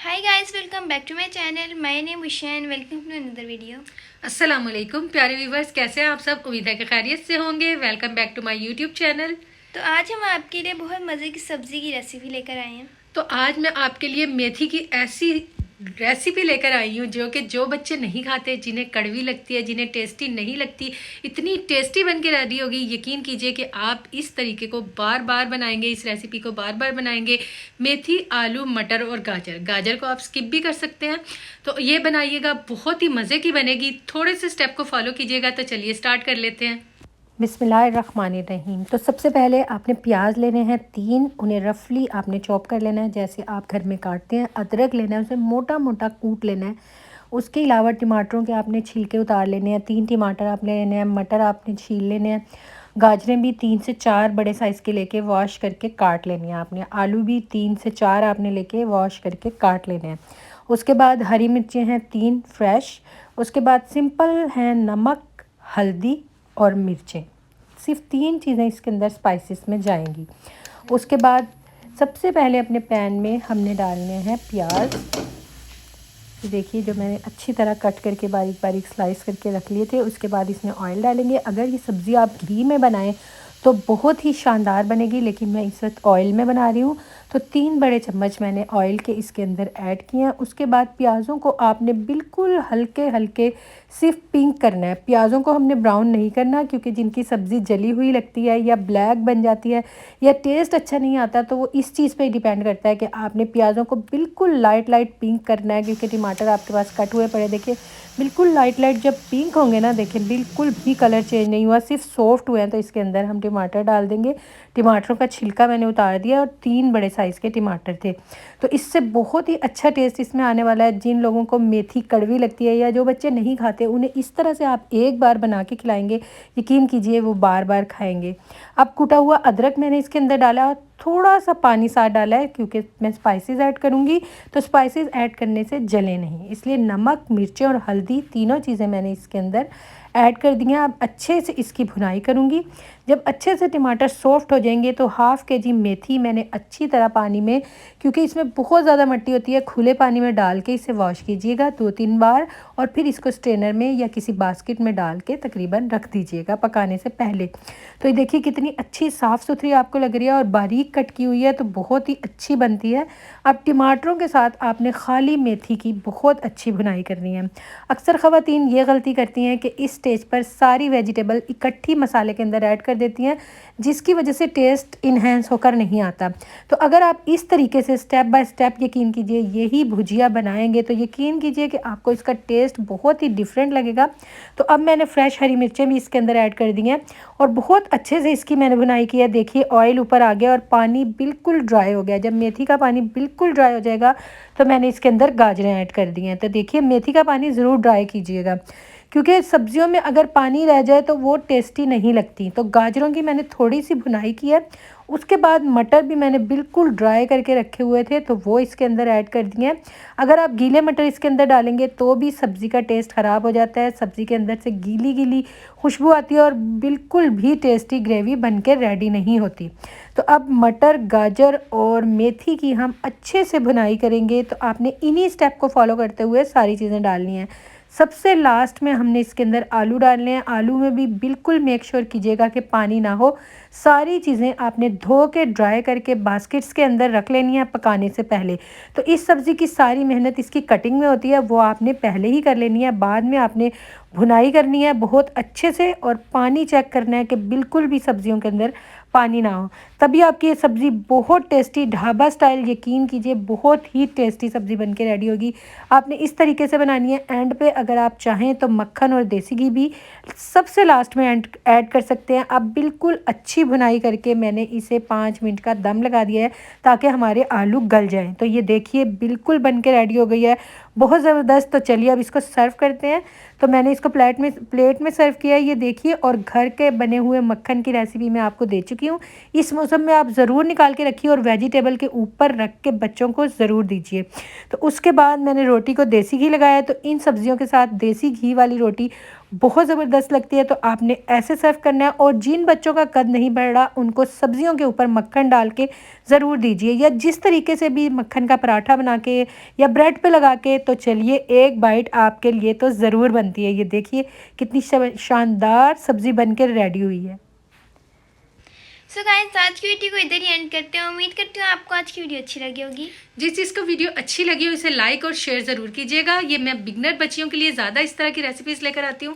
Hi guys, welcome back to my channel. My name is Isha and welcome to another video. अस्सलाम वालेकुम प्यारे viewers, कैसे हैं आप सब। उम्मीद है कि खैरियत से होंगे। Welcome back to my YouTube channel. तो आज हम आपके लिए बहुत मज़े की सब्ज़ी की रेसिपी लेकर आए हैं। तो आज मैं आपके लिए मेथी की ऐसी रेसिपी लेकर आई हूँ जो बच्चे नहीं खाते, जिन्हें कड़वी लगती है, जिन्हें टेस्टी नहीं लगती, इतनी टेस्टी बन के रेडी होगी। यकीन कीजिए कि आप इस तरीके को बार बार बनाएंगे, इस रेसिपी को बार बार बनाएंगे। मेथी, आलू, मटर और गाजर को आप स्किप भी कर सकते हैं। तो ये बनाइएगा, बहुत ही मज़े की बनेगी। थोड़े से स्टेप को फॉलो कीजिएगा। तो चलिए स्टार्ट कर लेते हैं। बिस्मिल्लाहिर्रहमानिर्रहीम। तो सबसे पहले आपने प्याज लेने हैं 3, उन्हें रफली आपने चॉप कर लेना है जैसे आप घर में काटते हैं। अदरक लेना है, उसे मोटा मोटा कूट लेना है। उसके अलावा टमाटरों के आपने छिलके उतार लेने हैं। 3 टमाटर आपने लेने हैं। मटर आपने छील लेने हैं। गाजरें भी 3 से 4 बड़े साइज़ के लेके वॉश करके काट लेनी है आपने। आलू भी 3 से 4 आपने लेके वॉश करके काट लेने हैं। उसके बाद हरी मिर्चें हैं 3 फ्रेश। उसके बाद सिंपल हैं नमक, हल्दी और मिर्चें। सिर्फ 3 चीज़ें इसके अंदर स्पाइसेस में जाएंगी। उसके बाद सबसे पहले अपने पैन में हमने डालने हैं प्याज। देखिए, जो मैंने अच्छी तरह कट करके बारीक बारीक स्लाइस करके रख लिए थे। उसके बाद इसमें ऑयल डालेंगे। अगर ये सब्ज़ी आप घी में बनाएं तो बहुत ही शानदार बनेगी, लेकिन मैं इस वक्त ऑयल में बना रही हूँ। तो 3 बड़े चम्मच मैंने ऑयल के इसके अंदर ऐड किए हैं। उसके बाद प्याज़ों को आपने बिल्कुल हल्के हल्के सिर्फ पिंक करना है। प्याज़ों को हमने ब्राउन नहीं करना, क्योंकि जिनकी सब्ज़ी जली हुई लगती है या ब्लैक बन जाती है या टेस्ट अच्छा नहीं आता, तो वो इस चीज़ पे डिपेंड करता है कि आपने प्याज़ों को बिल्कुल लाइट लाइट पिंक करना है। क्योंकि टमाटर आपके पास कट हुए पड़े, देखिए बिल्कुल लाइट लाइट जब पिंक होंगे ना, देखिए बिल्कुल भी कलर चेंज नहीं हुआ, सिर्फ सॉफ्ट हुए हैं। तो इसके अंदर हम टमाटर डाल देंगे। टमाटरों का छिलका मैंने उतार दिया और 3 बड़े साइज़ के टमाटर थे। तो इससे बहुत ही अच्छा टेस्ट इसमें आने वाला है। जिन लोगों को मेथी कड़वी लगती है या जो बच्चे नहीं खाते, उन्हें इस तरह से आप एक बार बना के खिलाएंगे, यकीन कीजिए वो बार बार खाएंगे। अब कुटा हुआ अदरक मैंने इसके अंदर डाला और थोड़ा सा पानी साथ डाला है, क्योंकि मैं स्पाइसेस ऐड करूँगी। तो स्पाइसेस ऐड करने से जले नहीं, इसलिए नमक, मिर्चें और हल्दी तीनों चीज़ें मैंने इसके अंदर ऐड कर दी हैं। अब अच्छे से इसकी भुनाई करूँगी। जब अच्छे से टमाटर सॉफ्ट हो जाएंगे तो हाफ़ केजी मेथी मैंने अच्छी तरह पानी में, क्योंकि इसमें बहुत ज़्यादा मिट्टी होती है, खुले पानी में डाल के इसे वॉश कीजिएगा 2-3 बार। और फिर इसको स्ट्रेनर में या किसी बास्केट में डाल के तकरीबन रख दीजिएगा पकाने से पहले। तो ये देखिए कितनी अच्छी साफ़ सुथरी आपको लग रही है और बारीक कट की हुई है, तो बहुत ही अच्छी बनती है। अब टमाटरों के साथ आपने खाली मेथी की बहुत अच्छी भुनाई करनी है। अक्सर ख़वातीन ये गलती करती हैं कि इस स्टेज पर सारी वेजिटेबल इकट्ठी मसाले के अंदर ऐड कर देती हैं, जिसकी वजह से टेस्ट इन्हेंस होकर नहीं आता। तो अगर आप इस तरीके से स्टेप बाय स्टेप, यकीन कीजिए, यही भुजिया बनाएंगे तो यकीन कीजिए कि आपको इसका टेस्ट बहुत ही डिफरेंट लगेगा। तो अब मैंने फ्रेश हरी मिर्चें भी इसके अंदर ऐड कर दी हैं और बहुत अच्छे से इसकी मैंने भुनाई की है। देखिए ऑयल ऊपर आ गया और पानी बिल्कुल ड्राई हो गया। जब मेथी का पानी बिल्कुल ड्राई हो जाएगा तो मैंने इसके अंदर गाजरें ऐड कर दी हैं। तो देखिए मेथी का पानी ज़रूर ड्राई कीजिएगा, क्योंकि सब्जियों में अगर पानी रह जाए तो वो टेस्टी नहीं लगती। तो गाजरों की मैंने थोड़ी सी भुनाई की है। उसके बाद मटर भी मैंने बिल्कुल ड्राई करके रखे हुए थे, तो वो इसके अंदर ऐड कर दिए हैं। अगर आप गीले मटर इसके अंदर डालेंगे तो भी सब्ज़ी का टेस्ट ख़राब हो जाता है। सब्ज़ी के अंदर से गीली गीली खुशबू आती है और बिल्कुल भी टेस्टी ग्रेवी बन के रेडी नहीं होती। तो अब मटर, गाजर और मेथी की हम अच्छे से भुनाई करेंगे। तो आपने इन्हीं स्टेप को फॉलो करते हुए सारी चीज़ें डालनी हैं। सबसे लास्ट में हमने इसके अंदर आलू डालने हैं। आलू में भी बिल्कुल मेक श्योर कीजिएगा कि पानी ना हो। सारी चीज़ें आपने धो के ड्राई करके बास्केट्स के अंदर रख लेनी है पकाने से पहले। तो इस सब्ज़ी की सारी मेहनत इसकी कटिंग में होती है, वो आपने पहले ही कर लेनी है। बाद में आपने भुनाई करनी है बहुत अच्छे से और पानी चेक करना है कि बिल्कुल भी सब्जियों के अंदर पानी ना हो, तभी आपकी ये सब्ज़ी बहुत टेस्टी ढाबा स्टाइल, यकीन कीजिए बहुत ही टेस्टी सब्ज़ी बन के रेडी होगी। आपने इस तरीके से बनानी है। एंड पे अगर आप चाहें तो मक्खन और देसी घी भी सबसे लास्ट में ऐड कर सकते हैं। अब बिल्कुल अच्छी भुनाई करके मैंने इसे 5 मिनट का दम लगा दिया है ताकि हमारे आलू गल जाएं। तो ये देखिए बिल्कुल बन के रेडी हो गई है, बहुत ज़बरदस्त। तो चलिए अब इसको सर्व करते हैं। तो मैंने इसको प्लेट में सर्व किया है, ये देखिए। और घर के बने हुए मक्खन की रेसिपी मैं आपको दे चुकी हूँ। इस मौसम में आप ज़रूर निकाल के रखिए और वेजिटेबल के ऊपर रख के बच्चों को ज़रूर दीजिए। तो उसके बाद मैंने रोटी को देसी घी लगाया। तो इन सब्जियों के साथ देसी घी वाली रोटी बहुत ज़बरदस्त लगती है। तो आपने ऐसे सर्व करना है। और जिन बच्चों का कद नहीं बढ़ रहा उनको सब्जियों के ऊपर मक्खन डाल के ज़रूर दीजिए, या जिस तरीके से भी मक्खन का पराठा बना के या ब्रेड पे लगा के। तो चलिए एक बाइट आपके लिए तो ज़रूर बनती है। ये देखिए कितनी शानदार सब्ज़ी बन के रेडी हुई है। सो गाइस, आज की वीडियो को इधर ही एंड करते हैं। उम्मीद करती हूँ आपको आज की वीडियो अच्छी लगी होगी। जिस चीज़ को वीडियो अच्छी लगी हो इसे लाइक और शेयर ज़रूर कीजिएगा। ये मैं बिगनर बच्चियों के लिए ज़्यादा इस तरह की रेसिपीज़ लेकर आती हूँ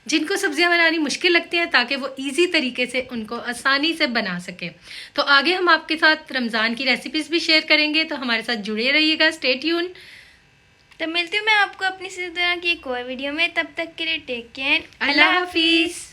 जिनको सब्जियां बनानी मुश्किल लगती हैं, ताकि वो इजी तरीके से उनको आसानी से बना सकें। तो आगे हम आपके साथ रमज़ान की रेसिपीज़ भी शेयर करेंगे, तो हमारे साथ जुड़े रहिएगा। Stay tune. तब मिलती हूँ मैं आपको अपनी इसी तरह की एक और वीडियो में। तब तक के लिए टेक केयर। अल्लाह हाफिज़।